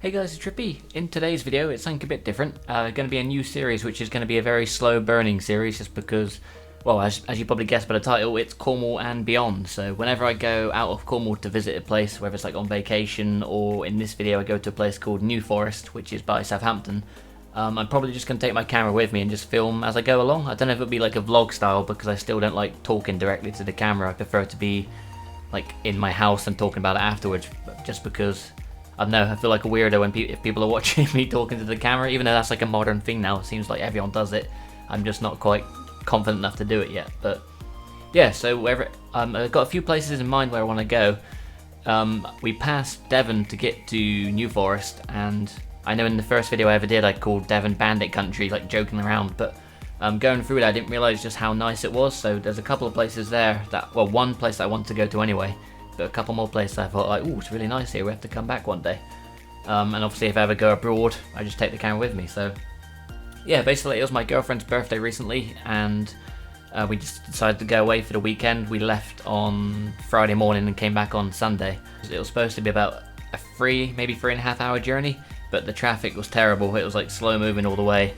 Hey guys, it's Trippy. In today's video, it's something a bit different. Going to be a new series, which is going to be a very slow burning series, just because, well, as you probably guessed by the title, it's Cornwall and beyond. So whenever I go out of Cornwall to visit a place, whether it's like on vacation or in this video I go to a place called New Forest, which is by Southampton, I'm probably just going to take my camera with me and just film as I go along. I don't know if it'll be like a vlog style, because I still don't like talking directly to the camera. I prefer to be like in my house and talking about it afterwards, just because I don't know, I feel like a weirdo when if people are watching me talking to the camera, even though that's like a modern thing now. It seems like everyone does it. I'm just not quite confident enough to do it yet. But yeah, so I've got a few places in mind where I want to go. We passed Devon to get to New Forest, and I know in the first video I ever did I called Devon Bandit Country, like joking around, but going through it I didn't realise just how nice it was. So there's a couple of places there that, well, one place that I want to go to anyway, but a couple more places I thought like, ooh, it's really nice here, we have to come back one day. And obviously if I ever go abroad, I just take the camera with me. So yeah, basically it was my girlfriend's birthday recently, and we just decided to go away for the weekend. We left on Friday morning and came back on Sunday. It was supposed to be about a maybe 3.5 hour journey, but the traffic was terrible. It was like slow moving all the way,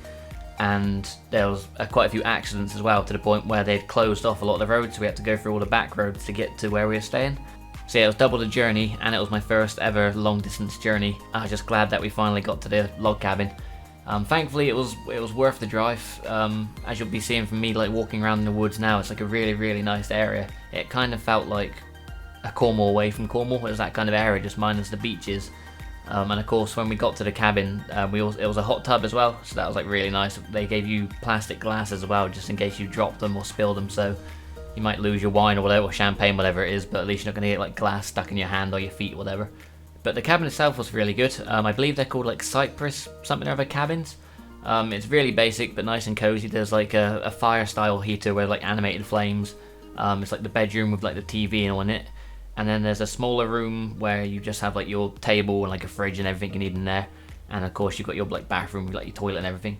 and there was quite a few accidents as well, to the point where they'd closed off a lot of the roads, so we had to go through all the back roads to get to where we were staying. So yeah, it was double the journey, and it was my first ever long distance journey. I was just glad that we finally got to the log cabin. Thankfully it was worth the drive. As you'll be seeing from me like walking around in the woods now, it's like a really nice area. It kind of felt like a Cornwall away from Cornwall. It was that kind of area, just minus the beaches. And of course when we got to the cabin, it was a hot tub as well, so that was like really nice. They gave you plastic glasses as well, just in case you dropped them or spilled them, so you might lose your wine or whatever, or champagne, whatever it is, but at least you're not going to get like glass stuck in your hand or your feet or whatever. But the cabin itself was really good. I believe they're called like Cypress something or other cabins. It's really basic but nice and cozy. There's like a fire style heater with like animated flames. It's like the bedroom with like the TV and all in it. And then there's a smaller room where you just have like your table and like a fridge and everything you need in there. And of course you've got your like bathroom with like your toilet and everything.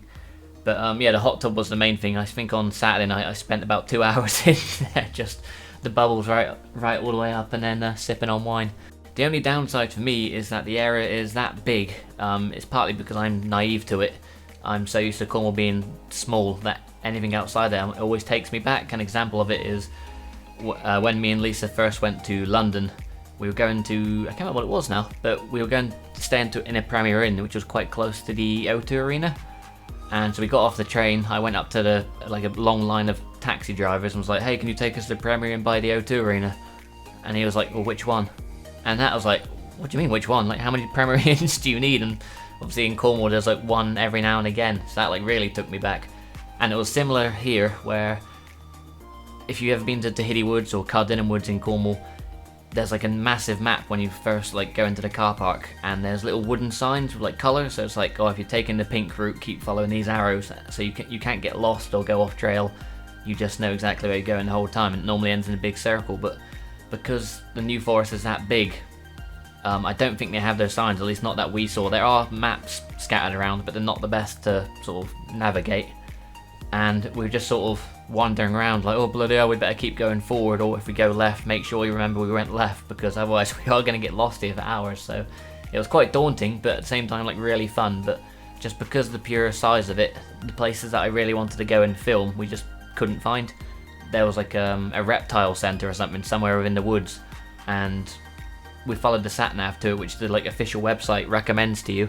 But yeah, the hot tub was the main thing. I think on Saturday night I spent about 2 hours in there, just the bubbles right all the way up, and then sipping on wine. The only downside for me is that the area is that big. It's partly because I'm naive to it. I'm so used to Cornwall being small that anything outside there always takes me back. An example of it is when me and Lisa first went to London. We were going to, I can't remember what it was now, but we were going to stay in a Premier Inn, which was quite close to the O2 Arena. And so we got off the train. I went up to like a long line of taxi drivers and was like, hey, can you take us to the Premier Inn by the O2 Arena? And he was like, well, which one? And that was like, what do you mean, which one? Like, how many Premier Inns do you need? And obviously in Cornwall there's like one every now and again, so that like really took me back. And it was similar here, where if you've ever been to Tahiti Woods or Cardinan Woods in Cornwall, there's like a massive map when you first like go into the car park, and there's little wooden signs with like colours, so it's like, oh, if you're taking the pink route, keep following these arrows, so you can't get lost or go off trail. You just know exactly where you're going the whole time, and it normally ends in a big circle. But because the New Forest is that big, I don't think they have those signs, at least not that we saw. There are maps scattered around, but they're not the best to sort of navigate. And we were just sort of wandering around like, oh bloody hell, we better keep going forward, or if we go left, make sure you remember we went left, because otherwise we are going to get lost here for hours. So it was quite daunting, but at the same time like really fun. But just because of the pure size of it, the places that I really wanted to go and film, we just couldn't find. There was like a reptile centre or something somewhere within the woods, and we followed the sat-nav to it, which the like official website recommends to you.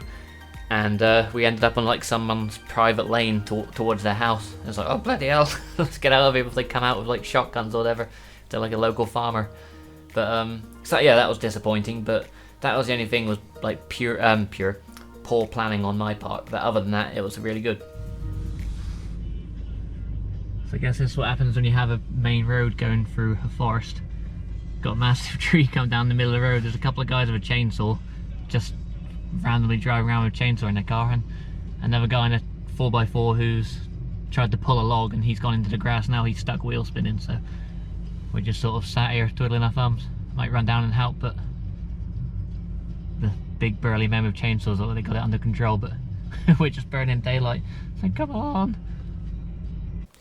And we ended up on like someone's private lane towards their house. It was like, oh bloody hell, let's get out of here before they come out with like shotguns or whatever. They're like a local farmer. But so yeah, that was disappointing. But that was the only thing, was like poor planning on my part. But other than that, it was really good. So I guess this is what happens when you have a main road going through a forest. Got a massive tree come down the middle of the road. There's a couple of guys with a chainsaw just randomly driving around with a chainsaw in their car, and another guy in a 4x4 who's tried to pull a log and he's gone into the grass now. He's stuck wheel spinning, so we're just sort of sat here twiddling our thumbs. Might run down and help, but the big burly men with chainsaws, although they got it under control, but we're just burning daylight. So come on.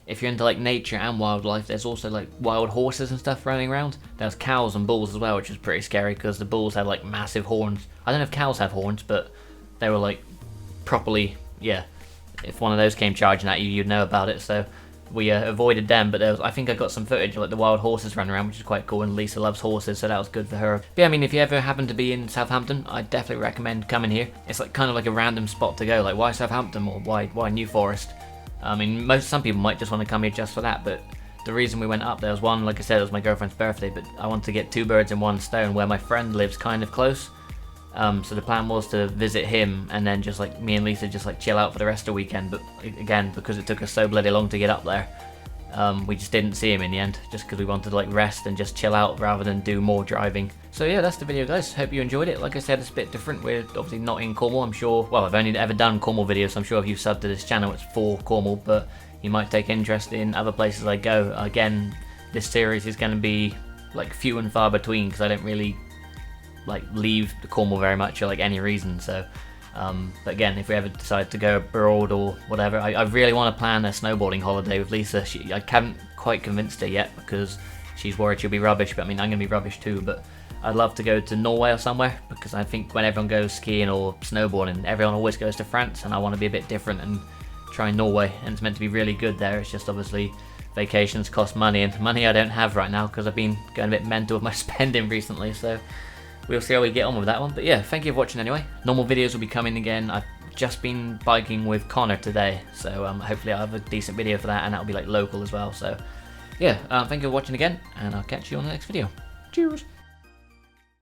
If you're into like nature and wildlife, there's also like wild horses and stuff running around. There's cows and bulls as well, which is pretty scary because the bulls have like massive horns. I don't know if cows have horns, but they were like properly, yeah, if one of those came charging at you, you'd know about it. So we avoided them, but I think I got some footage of like the wild horses running around, which is quite cool, and Lisa loves horses, so that was good for her. But yeah, I mean, if you ever happen to be in Southampton, I'd definitely recommend coming here. It's like kind of like a random spot to go, like why Southampton or why New Forest? I mean, some people might just want to come here just for that, but the reason we went up there was, one, like I said, it was my girlfriend's birthday, but I wanted to get two birds in one stone, where my friend lives kind of close. So the plan was to visit him, and then just like me and Lisa just like chill out for the rest of the weekend. But again, because it took us so bloody long to get up there, we just didn't see him in the end, just because we wanted to like rest and just chill out rather than do more driving. So yeah, that's the video, guys. Hope you enjoyed it. Like I said, it's a bit different. We're obviously not in Cornwall. I'm sure, well, I've only ever done Cornwall videos, so I'm sure if you subbed to this channel it's for Cornwall, but you might take interest in other places I go. Again, this series is going to be like few and far between, because I don't really like leave the Cornwall very much for like any reason. So but again, if we ever decide to go abroad or whatever, I really want to plan a snowboarding holiday with Lisa. I haven't quite convinced her yet, because she's worried she'll be rubbish, but I mean, I'm going to be rubbish too. But I'd love to go to Norway or somewhere, because I think when everyone goes skiing or snowboarding, everyone always goes to France, and I want to be a bit different and try Norway. And it's meant to be really good there. It's just obviously vacations cost money, and money I don't have right now, because I've been going a bit mental with my spending recently. So we'll see how we get on with that one. But yeah, thank you for watching anyway. Normal videos will be coming again. I've just been biking with Connor today, so hopefully I'll have a decent video for that, and that'll be like local as well. So yeah, thank you for watching again, and I'll catch you on the next video. Cheers!